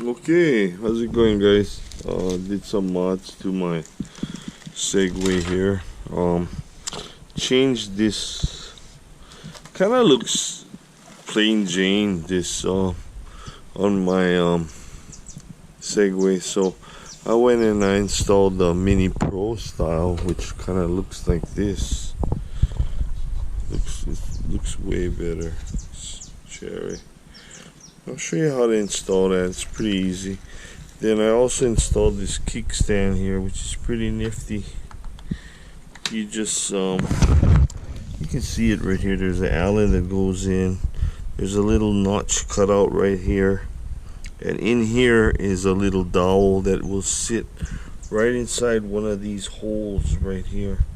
Okay, how's it going, guys? Did some mods to my Segway here. Changed this. Kind of looks plain Jane this on my Segway. So I went and I installed the Mini Pro style, which kind of looks like this. Looks way better. It's cherry. I'll show you how to install that. It's pretty easy. Then I also installed this kickstand here, which is pretty nifty. You just you can see it right here. There's an Allen that goes in. There's a little notch cut out right here, and in here is a little dowel that will sit right inside one of these holes right here.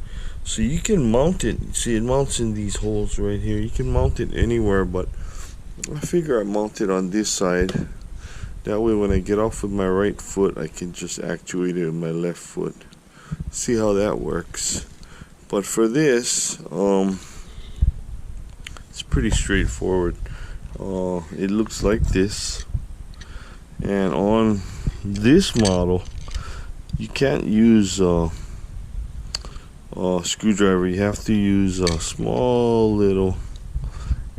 So you can mount it. See, it mounts in these holes right here. You can mount it anywhere, but I figure I mount it on this side. That way when I get off with my right foot, I can just actuate it with my left foot. See how that works. But for this, it's pretty straightforward. It looks like this. And on this model, you can't use a screwdriver. You have to use a small little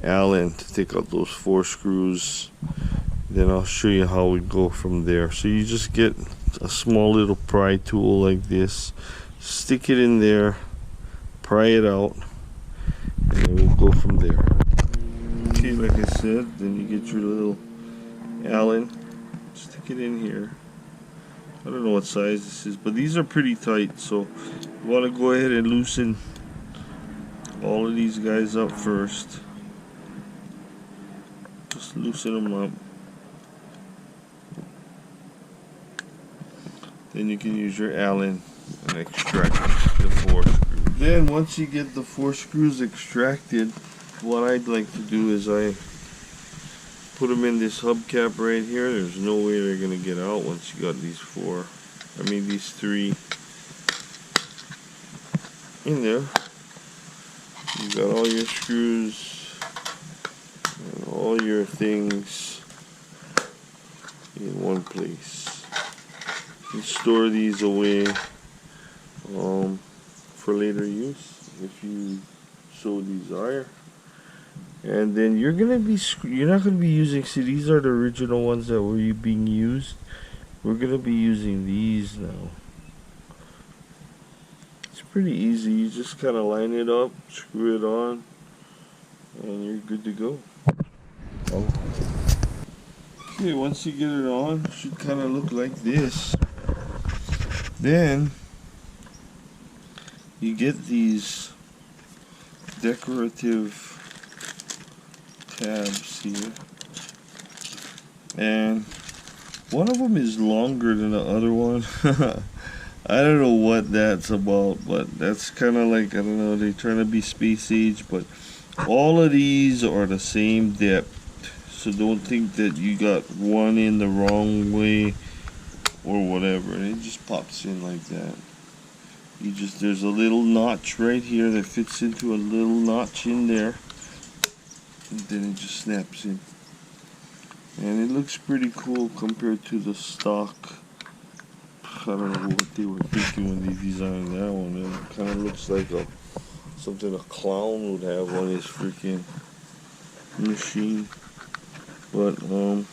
Allen to take out those 4 screws. Then I'll show you how we go from there. So you just get a small little pry tool like this, stick it in there, pry it out, and then we'll go from there. Okay, like I said, then you get your little Allen, stick it in here. I don't know what size this is, but these are pretty tight, so you want to go ahead and loosen all of these guys up first. Just loosen them up. Then you can use your Allen and extract the 4 screws. Then once you get the 4 screws extracted, what I'd like to do is I put them in this hubcap right here. There's no way they're gonna get out once you got these 3 in there. You got all your screws and all your things in one place. You can store these away for later use if you so desire. And then you're not gonna be using. See, these are the original ones that were being used. We're gonna be using these now. It's pretty easy. You just kind of line it up, screw it on, and you're good to go. Okay, once you get it on, it should kind of look like this. Then you get these decorative tabs here, and one of them is longer than the other one. I don't know what that's about, but that's kind of like, I don't know, they're trying to be space age, but all of these are the same depth, so don't think that you got one in the wrong way or whatever. It just pops in like that. There's a little notch right here that fits into a little notch in there, and then it just snaps in, and it looks pretty cool compared to the stock. I don't know what they were thinking when they designed that one. It kind of looks like something a clown would have on his freaking machine. But once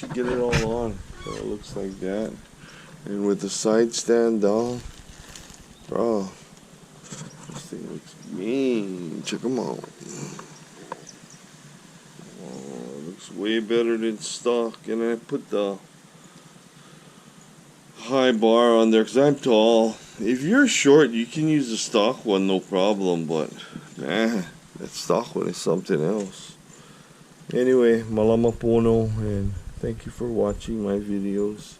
you get it all on, it looks like that. And with the side stand down, bro, this thing looks mean. Check them out. Oh, it looks way better than stock. And I put the high bar on there because I'm tall. If you're short, you can use the stock one, no problem. But that stock one is something else. Anyway, malama pono, and thank you for watching my videos.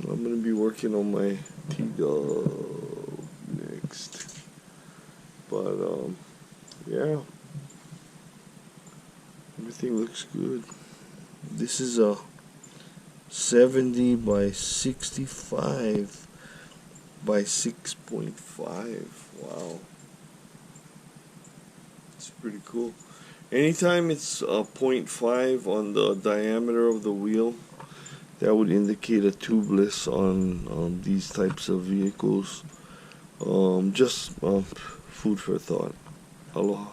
I'm going to be working on my T-Dub next. But, yeah. Everything looks good. This is a 70 by 65 by 6.5. Wow. It's pretty cool. Anytime it's 0.5 on the diameter of the wheel, that would indicate a tubeless on these types of vehicles. Just food for thought. Aloha.